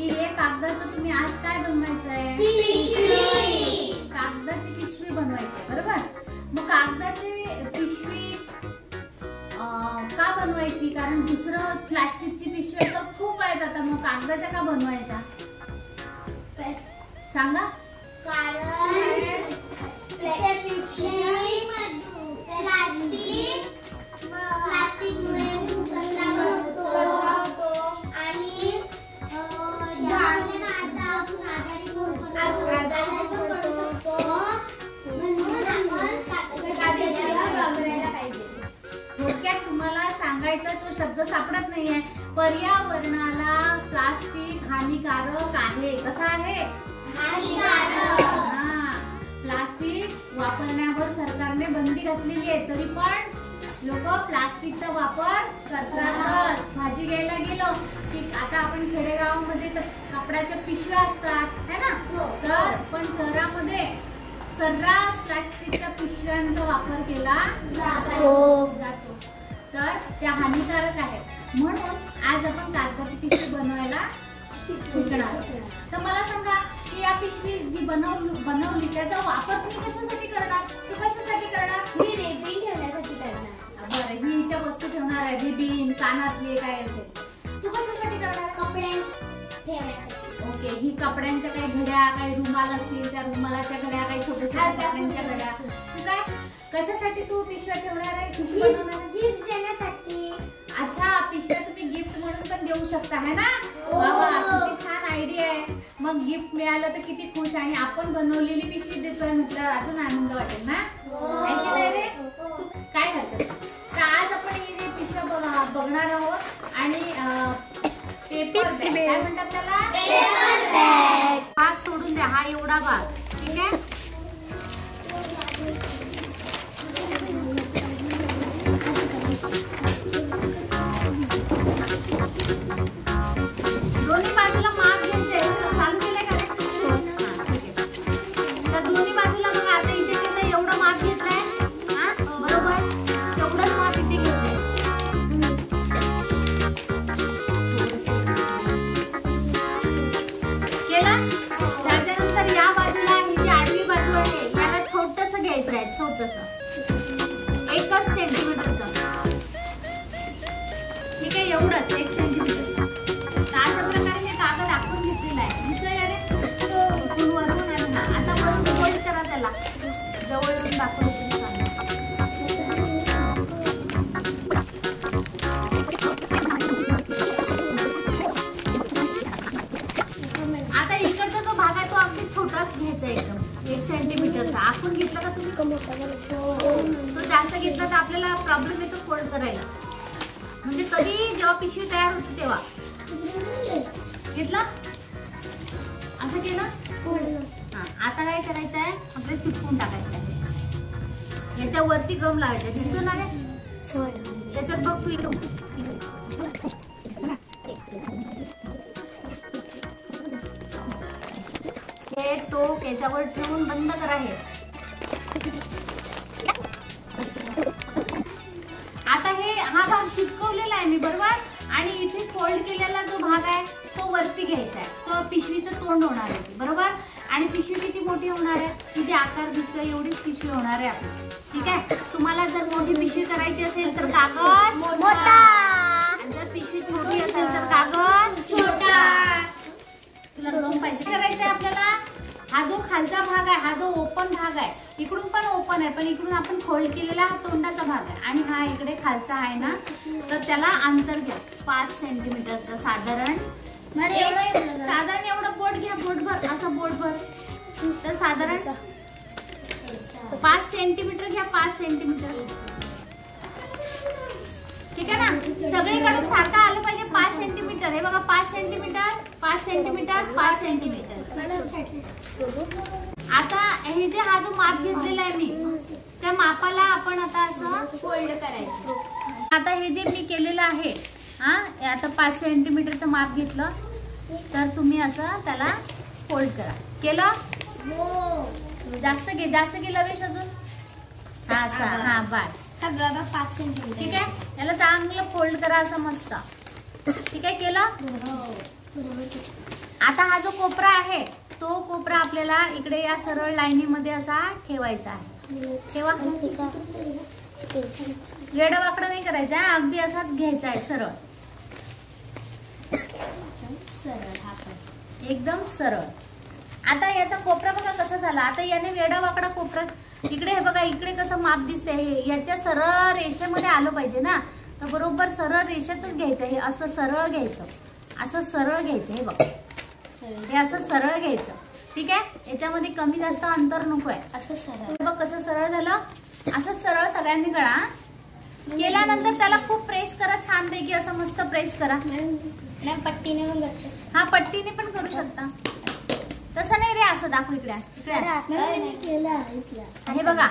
की हे कागदाचं तुम्ही आज काय बनवायचं आहे? कागदाची पिशवी बनवायची आहे, बरोबर? मग कागदाची पिशवी का बनवायची? कारण दुसरं प्लास्टिकची पिशवी तर खूप आहेत आता, मग कागदाच्या का बनवायच्या सांगा? तुम्हाला सांगायचा तो शब्द सापडत नाहीये. पर्यावरणाला प्लास्टिक हानिकारक आहे. कसा आहे? हानिकारक. प्लास्टिक वापरण्यावर सरकारने बंदी घातलेली आहे, तरी पण लोक प्लास्टिकचा वापर करतातच. भाजी घ्यायला गेलो की आता आपण खेडेगावामध्ये तर कपड्याच्या पिशव्या असतात है ना, तर पण शहरामध्ये सर्रास प्लास्टिकच्या पिशव्यांचा वापर केला जातो. तर त्या हानिकारक आहेत. म्हणून आज आपण कागदाची पिशवी बनवायला शिकणार. तर मला सांगा की या पिशवी जी बनवली त्याचा वापर तुम्ही कशासाठी करणार? तू कशासाठी करणार? मी रिबीन ठेवण्यासाठी करणार. बरं, ही हिच्या वस्तू ठेवणार आहे, रिबीन, कानातले काय असेल. तू कशासाठी करणार? कपडे ठेवण्यासाठी. ओके, ही कपड्यांच्या काही घड्या, काही रुमाल असतील त्या रुमालाच्या घड्या, काही छोट्या छोट्या कपड्यांच्या घड्या. तू काय कशासाठी तू पिशव्या ठेवणार आहे? पिशवी बनवणार आहे गिफ्ट देण्यासाठी. अच्छा, पिशव्या तुम्ही गिफ्ट म्हणून पण देऊ शकता है ना? वा वा, किती छान आयडिया आहे. मग गिफ्ट मिळालं तर किती खुश, आणि आपण बनवलेली पिशवी देतोय म्हटलं अजून आनंद वाटेल ना? आहे की नाही रे? तू काय करते? तर आज आपण ही जे पिशव्या बघणार आहोत, आणि पेपर बॅग काय म्हणतात त्याला? Paper bag. भाग सोडून द्या, हा एवढा भाग, ठीक आहे? दोन्ही बाजूला माप घ्यायचंय. चालू केलंय का रे? ठीक आहे. तर दोन्ही बाजूला बघा, आता इथे कसं एवढं माप घेतलंय, हा बरोबर, तेवढंच माप इथे घ्यायचंय. केलं? त्याच्यानंतर या बाजूला ही जी आडवी बाजू आहे याला छोटस घ्यायचं आहे, छोटस 1 सेंटीमीटरचं. ठीक आहे, एवढंच 1 सेंटीमीटरचं. अशा प्रकारे मी कागद आखून घेतलेला आहे. दिसतोय का रे? वरून आहे ना. आता वरून फोल्ड करा त्याला, जवळ येऊन दाखवलं तरी चालेल. आता इकडचा जो भाग आहे तो अगदी छोटाच घ्यायचा, एकदम 1 सेंटीमीटरचा. आखून घेतला का तुम्ही? तो जास्त घेतला तर आपल्याला प्रॉब्लेम येतो फोल्ड करायला. म्हणजे कधी जेव्हा पिशवी तयार होती तेव्हा घेतला, असं केलं. आता काय करायचं आहे? आपल्याला चिपकून टाकायचं आहे. याच्या वरती गम लावायचा. दिसतो ना रे? त्याच्यात बघ तू इकडे हे टोक याच्यावर ठेवून बंद करा. हे आता हा भाग चिपकवलेला आहे मी, बरोबर, आणि इथे फोल्ड केलेला जो भाग आहे तो वरती घ्यायचा आहे. तो पिशवीचं तोंड होणार आहे, बरोबर. आणि पिशवी किती मोठी होणार आहे? ती जे आकार दिसतोय एवढीच पिशवी होणार आहे आपली. ठीक आहे. तुम्हाला जर मोठी पिशवी करायची असेल तर कागद मोठा, आणि जर पिशवी छोटी असेल तर कागद छोटा. तुला दोन पाहिजे करायचं आहे आपल्याला. हा जो खालचा भाग आहे, हा जो ओपन भाग आहे, इकडून पण ओपन आहे, पण इकडून आपण फोल्ड केलेला हा तोंडाचा भाग आहे, आणि हा इकडे खालचा आहे ना, तर त्याला अंतर घ्या 5 सेंटीमीटरचं. साधारण एवढं बोट घ्या, बोटभर, असं बोटभर. तर साधारण 5 सेंटीमीटर घ्या, 5 सेंटीमीटर. ठीक आहे ना? सगळीकडून सारखं आलं पाहिजे. 5 सेंटीमीटर. हे बघा, 5 सेंटीमीटर, 5 सेंटीमीटर, 5 सेंटीमीटर. आता हे जे हा जो माप घेतलेला आहे मी, त्या मापाला आपण आता असं फोल्ड करायचं. आता हे जे मी केलेलं आहे, हा आता 5 सेंटीमीटरचं माप घेतलं, तर तुम्ही असं त्याला फोल्ड करा. केलं? जास्त घे, जास्त घे लवेश अजून. हा असा, हा बस. सगळं 5 सेंटीमीटर. ठीक आहे. याला चांगलं फोल्ड करा असं मस्त. ठीक आहे, केलं? आता हा जो कोपरा आहे तो कोपरा आपल्याला इकडे या सरळ लाईनीमध्ये असा ठेवायचा आहे. ठेवा. वेडा वाकडा नाही करायचा, अगदी असाच घ्यायचा आहे सरळ सरळ, हा पण एकदम सरळ. आता याचा कोपरा बघा कसा झाला. आता याने वेडा वाकडा कोपरा इकडे हे बघा, इकडे कसं माप दिसतंय, हे याच्या सरळ रेषेमध्ये आलं पाहिजे ना, तर बरोबर सरळ रेषेतच घ्यायचं. हे असं सरळ घ्यायचं, असं सरळ घ्यायचं. हे बघा, हे असं सरळ घ्यायचं. ठीक आहे, याच्यामध्ये कमी जास्त अंतर नको आहे. असं सरळ बघ कसं सरळ झालं. असं सरळ सगळ्यांनी करा. केल्यानंतर त्याला खूप प्रेस करा, छानपैकी असं मस्त प्रेस करा. पट्टीने पण हा, पट्टीने पण करू शकता. तसं नाही रे, असं दाखव इकडे. हे बघा,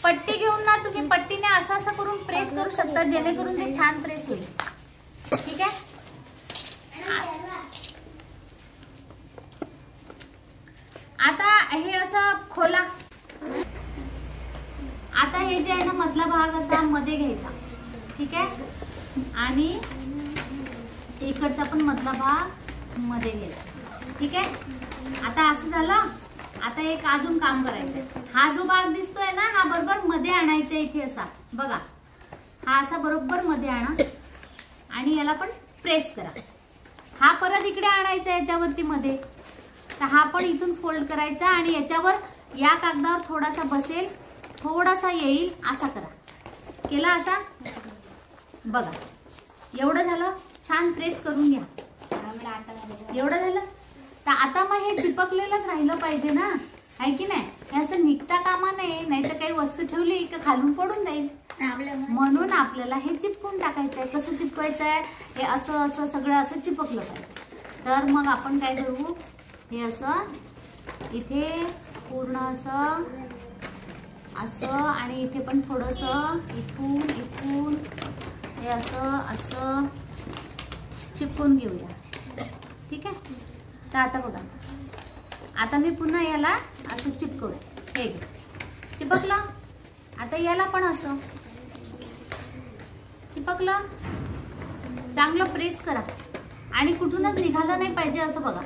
पट्टी घेऊन ना तुम्ही पट्टीने असं असं करून प्रेस करू शकता, जेणेकरून ते छान प्रेस होईल. ठीक आहे. आता हे असं खोला. आता हे जे आहे ना, मधला भाग असा मध्ये घ्यायचा. ठीक आहे, आणि इकडचा पण मधला भाग मध्ये घ्यायचा. ठीक आहे. आता असं झालं. आता एक अजून काम करायचं. हा जो भाग दिसतोय ना, हा बरोबर मध्ये आणायचा. इथे असा बघा, हा असा बरोबर मध्ये आणा आणि याला पण प्रेस करा. हा परत इकडे आणायचा याच्यावरती मध्ये, तर हा पण इथून फोल्ड करायचा आणि याच्यावर या कागदावर थोडासा बसेल, थोडासा येईल असा करा. केला असा बघा. एवढं झालं. छान प्रेस करून घ्या. एवढं झालं. तर आता मग हे चिपकलेलंच राहिलं पाहिजे ना, आहे की नाही. हे असं निघता कामा नये, नाही तर काही वस्तू ठेवली की खालून पडून जाईल. म्हणून आपल्याला हे चिपकून टाकायचं आहे. कसं चिपकायचं आहे, हे असं असं सगळं असं चिपकलं पाहिजे. तर मग आपण काय करू, हे असं इथे पूर्ण असं असं आणि इथे पण थोडंसं इथून इथून हे असं असं चिपकून घेऊया. ठीक आहे. तर आता बघा, आता मी पुन्हा याला असं चिपकवलं. हे चिपकलं. आता याला पण असं चिपकलं. चांगलं प्रेस करा आणि कुठूनच निघालं नाही पाहिजे असं बघा.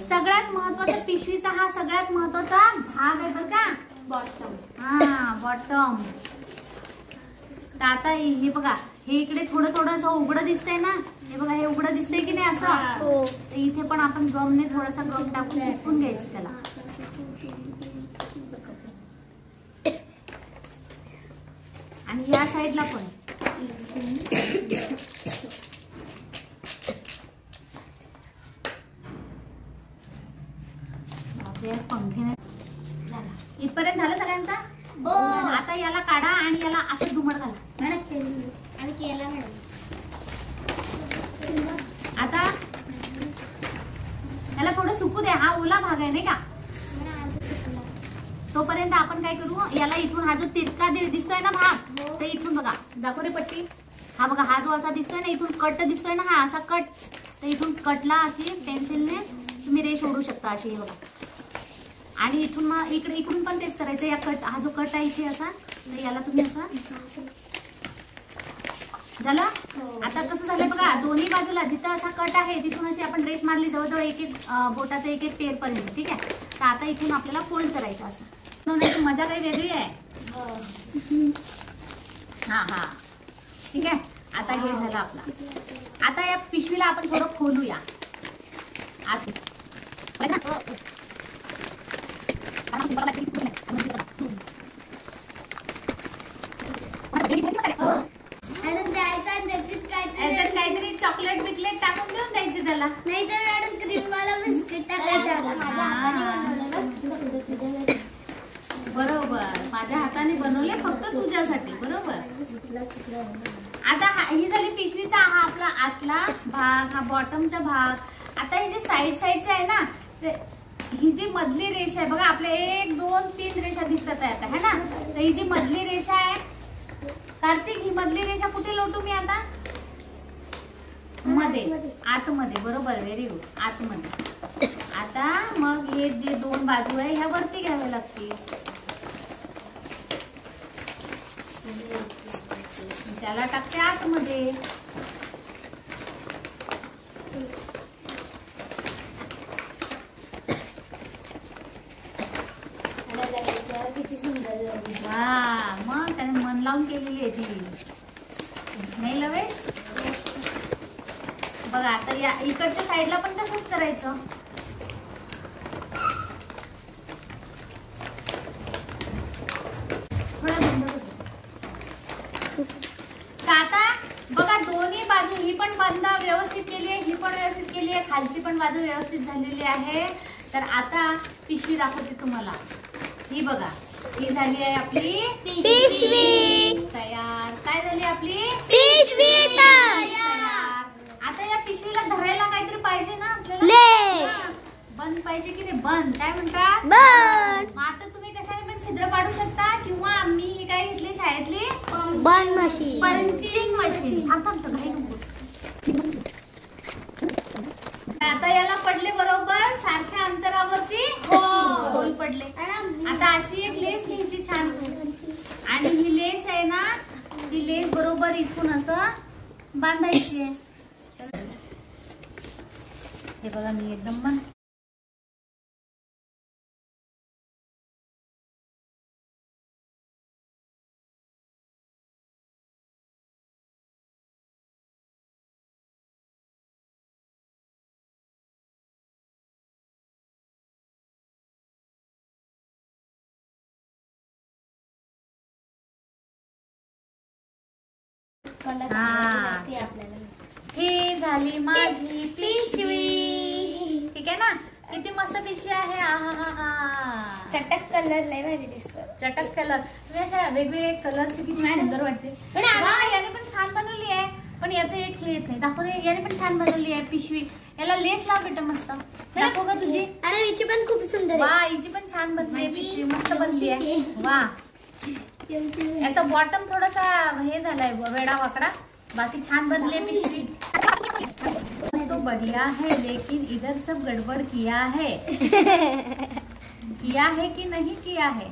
सगळ्यात महत्वाचा पिशवीचा हा सगळ्यात महत्वाचा भाग आहे बरं का, बॉटम. हा, बॉटम. तर आता हे बघा, हे इकडे थोडं थोडं असं उघडं दिसतंय ना, हे बघा, हे उघडं दिसतंय की नाही असं. तर इथे पण आपण गमने थोडासा गम टाकून चिपकून घ्यायचं त्याला. आणि या साईडला पण पंखेने इथपर्यंत झालं सगळ्यांचा. आता याला काढा आणि याला असं धुमड घाला. आता याला थोडं सुकू द्या. हा ओला भाग आहे नाही का, तोपर्यंत आपण काय करू, याला इथून हा जो तिरका दिसतोय ना भाग, तर इथून बघा, दाखव रे पट्टी. हा बघा, हा जो असा दिसतोय ना, इथून कट दिसतोय ना, हा असा कट. तर इथून कटला अशी पेन्सिलने तुम्ही रेष ओढू शकता अशी. बघा, आणि इथून मग इकडून पण तेच करायचं. या कट, हा जो कट आहे इथे असा, तर याला तुम्ही असा झालं. आता कसं झालंय बघा, दोन्ही बाजूला जिथं असा कट आहे तिथून अशी आपण रेष मारली, जवळजवळ एक एक बोटाचं एक एक टेर पर्यंत. ठीक आहे. तर आता इथून आपल्याला फोल्ड करायचं असं. मजा काही वेगळी आहे. हा हा, ठीक आहे. आता हे झालं आपला. आता या पिशवीला आपण थोडं खोलूया. याच्यात काहीतरी चॉकलेट बिकलेट टाकून देऊन द्यायची त्याला. नाही तर मॅडम क्रीमवाला बिस्किट टाकायचं. बरोबर, माझ्या हाताने बनवले फक्त तुझ्यासाठी. बरोबर. आता ही झाली पिशवीचा हा आपला आतला भाग, हा बॉटमचा भाग. आता हे जे साईडचा आहे ना, ही जी मधली रेषा आहे बघा, आपल्या 1 2 3 रेषा दिसतात आहे आता, है ना. तर ही जी मधली रेषा आहे, कार्तिक, ही मधली रेषा कुठे लोटू मी आता, मध्ये, आतमध्ये. बरोबर, व्हेरी गुड, आतमध्ये. आता मग हे जे 2 बाजू आहे ह्या वरती घ्याव्या लागतील. त्याला टाकते आतमध्ये. किती सुंदर झाली. वा, मग त्याने मन लावून केलेली आहे ती, नाही लवेश? बघा आता या इकडच्या साईडला पण तसंच करायचं. आता बघा दोन्ही बाजू, ही पण बंद व्यवस्थित केली आहे, ही पण व्यवस्थित केली आहे, खालची पण बाजू व्यवस्थित झालेली आहे. तर आता पिशवी दाखवते तुम्हाला. ही बघा, ही झाली आहे आपली पिशवी तयार. काय झाली आपली पिशवी तयार. आता या पिशवीला धरायला काहीतरी पाहिजे ना आपल्याला. ले. हा, बंद पाहिजे की नाही? बंद काय म्हणतात? बन मग आता तुम्ही कशाने पण छिद्र पाडू शकता, किंवा मी काय घेतली शाळेतली बन मशीन. Punching machine. थांब घाई नको. आता याला पडले बरोबर सारख्या अंतरावरती होल पडले. आता अशी एक लेस घ्यायची छान, आणि ही लेस आहे ना, ती लेस बरोबर इथून असं बांधायची आहे. हे बघा मी एकदम बंद. ही झाली माझी पिशवी. ठीक आहे ना? किती मस्त पिशवी आहे. आहा, चटक कलर लय भारी दिसतो. चटक कलर. तुम्ही अशा वेगवेगळे कलरची किती सुंदर वाटते. वा, याने पण छान बनवली आहे. पण याचं एक हे येत नाही दाखव. याने पण छान बनवली आहे पिशवी. याला लेस लाव बेटा मस्त. दाखव का तुझी? आणि हिची पण खूप सुंदर वा, हिची पण छान बनली आहे पिशवी. मस्त बनली आहे. वा, याचा बॉटम थोडासा हे झालाय वेडा वाकडा, बाकी छान बनली पिशवी. तो बढ़िया है, लेकिन इधर सब गड़बड़ किया है. किया है कि नहीं किया है?